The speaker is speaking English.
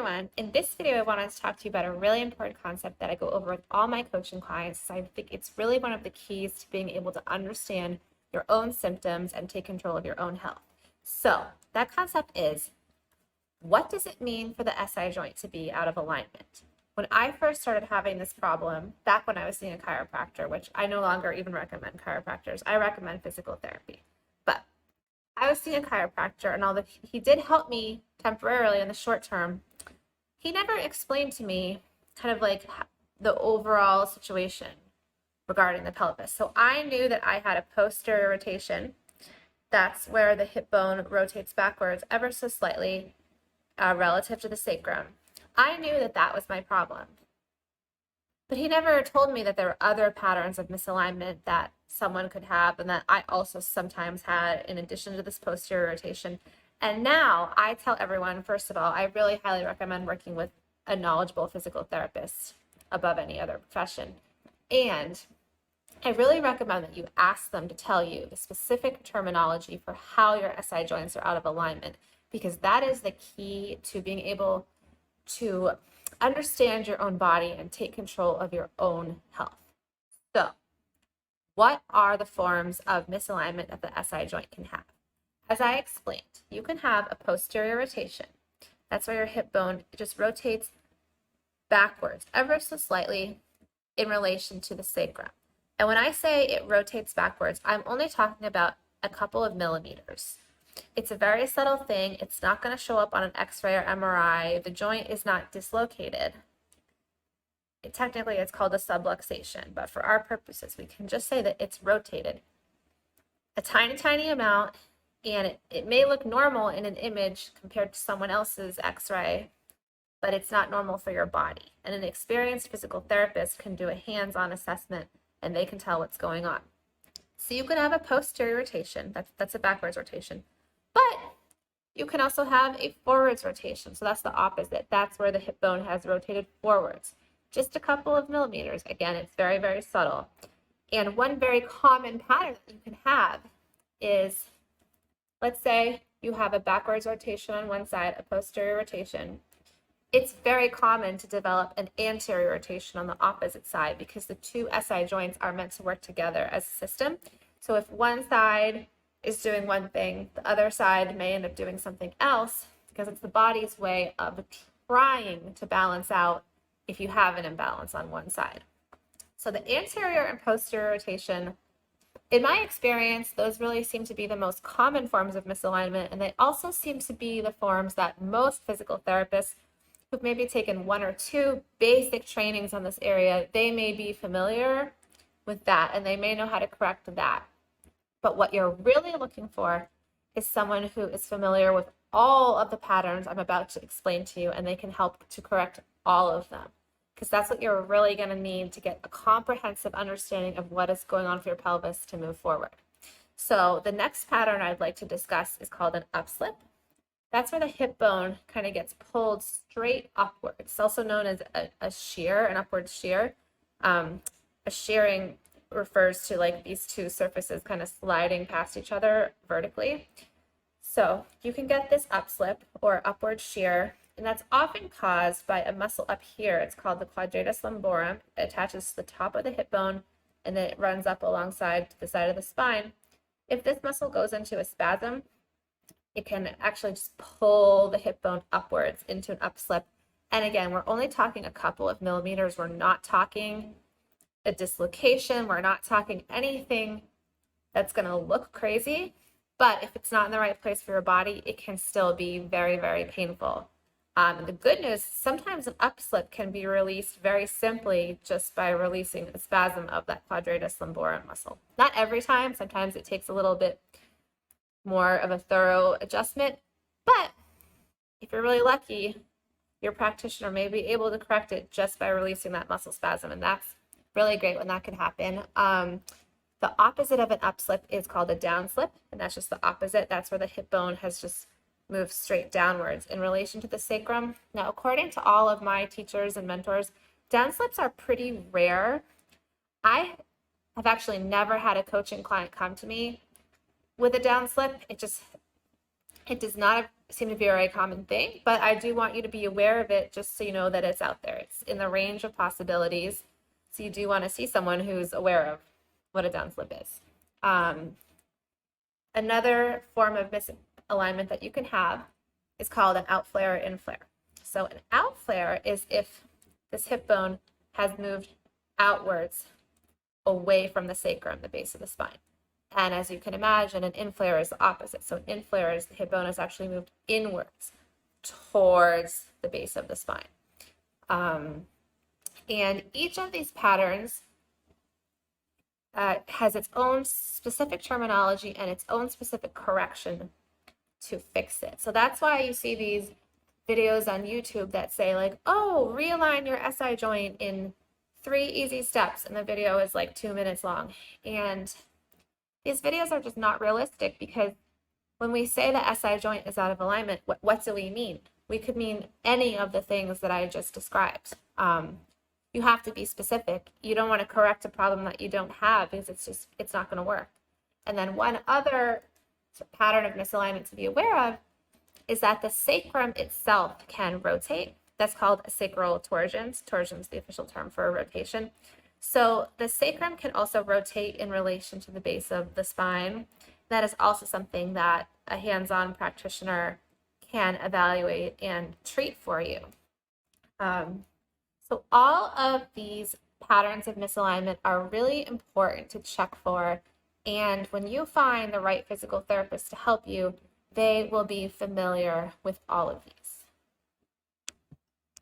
everyone. In this video, I wanted to talk to you about a really important concept that I go over with all my coaching clients. So I think it's really one of the keys to being able to understand your own symptoms and take control of your own health. So that concept is, what does it mean for the SI joint to be out of alignment? When I first started having this problem, back when I was seeing a chiropractor, which I no longer even recommend chiropractors, I recommend physical therapy. But I was seeing a chiropractor, and although he did help me temporarily in the short term, he never explained to me kind of like the overall situation regarding the pelvis. So I knew that I had a posterior rotation. That's where the hip bone rotates backwards ever so slightly relative to the sacrum. I knew that that was my problem. But he never told me that there were other patterns of misalignment that someone could have and that I also sometimes had in addition to this posterior rotation. And now I tell everyone, first of all, I really highly recommend working with a knowledgeable physical therapist above any other profession. And I really recommend that you ask them to tell you the specific terminology for how your SI joints are out of alignment, because that is the key to being able to understand your own body and take control of your own health. So, what are the forms of misalignment that the SI joint can have? As I explained, you can have a posterior rotation. That's where your hip bone just rotates backwards ever so slightly in relation to the sacrum. And when I say it rotates backwards, I'm only talking about a couple of millimeters. It's a very subtle thing. It's not going to show up on an X-ray or MRI. The joint is not dislocated. Technically, it's called a subluxation, but for our purposes, we can just say that it's rotated a tiny, tiny amount, and it may look normal in an image compared to someone else's X-ray, but it's not normal for your body. And an experienced physical therapist can do a hands-on assessment, and they can tell what's going on. So you can have a posterior rotation. That's a backwards rotation. But you can also have a forwards rotation. So that's the opposite. That's where the hip bone has rotated forwards. Just a couple of millimeters. Again, it's very, very subtle. And one very common pattern that you can have is, let's say you have a backwards rotation on one side, a posterior rotation. It's very common to develop an anterior rotation on the opposite side because the two SI joints are meant to work together as a system. So if one side is doing one thing, the other side may end up doing something else because it's the body's way of trying to balance out if you have an imbalance on one side. So the anterior and posterior rotation, in my experience, those really seem to be the most common forms of misalignment, and they also seem to be the forms that most physical therapists who've maybe taken one or two basic trainings on this area, they may be familiar with that and they may know how to correct that. But what you're really looking for is someone who is familiar with all of the patterns I'm about to explain to you, and they can help to correct all of them, because that's what you're really going to need to get a comprehensive understanding of what is going on for your pelvis to move forward. So the next pattern I'd like to discuss is called an upslip. That's where the hip bone kind of gets pulled straight upwards. It's also known as a shear, an upward shear. A shearing refers to like these two surfaces kind of sliding past each other vertically. So you can get this upslip or upward shear, and that's often caused by a muscle up here. It's called the quadratus lumborum. It attaches to the top of the hip bone, and then it runs up alongside to the side of the spine. If this muscle goes into a spasm, it can actually just pull the hip bone upwards into an upslip. And again, we're only talking a couple of millimeters. We're not talking a dislocation. We're not talking anything that's going to look crazy. But if it's not in the right place for your body, it can still be very, very painful. The good news, sometimes an upslip can be released very simply just by releasing a spasm of that quadratus lumborum muscle. Not every time. Sometimes it takes a little bit more of a thorough adjustment, but if you're really lucky, your practitioner may be able to correct it just by releasing that muscle spasm, and that's really great when that can happen. The opposite of an upslip is called a downslip, and that's just the opposite. That's where the hip bone has just moved straight downwards in relation to the sacrum. Now, according to all of my teachers and mentors, downslips are pretty rare. I have actually never had a coaching client come to me with a downslip. It does not seem to be a very common thing, but I do want you to be aware of it just so you know that it's out there. It's in the range of possibilities. So you do want to see someone who's aware of what a downslip is. Another form of misalignment that you can have is called an outflare or inflare. So an outflare is if this hip bone has moved outwards away from the sacrum, the base of the spine. And as you can imagine, an inflare is the opposite. So an inflare is the hip bone has actually moved inwards towards the base of the spine. And each of these patterns has its own specific terminology and its own specific correction to fix it. So that's why you see these videos on YouTube that say like, oh, realign your SI joint in 3 easy steps. And the video is like 2 minutes long. And these videos are just not realistic, because when we say the SI joint is out of alignment, what do we mean? We could mean any of the things that I just described. You have to be specific. You don't want to correct a problem that you don't have, because it's not going to work. And then one other pattern of misalignment to be aware of is that the sacrum itself can rotate. That's called a sacral torsion. Torsion is the official term for a rotation. So the sacrum can also rotate in relation to the base of the spine. That is also something that a hands-on practitioner can evaluate and treat for you. So all of these patterns of misalignment are really important to check for. And when you find the right physical therapist to help you, they will be familiar with all of these.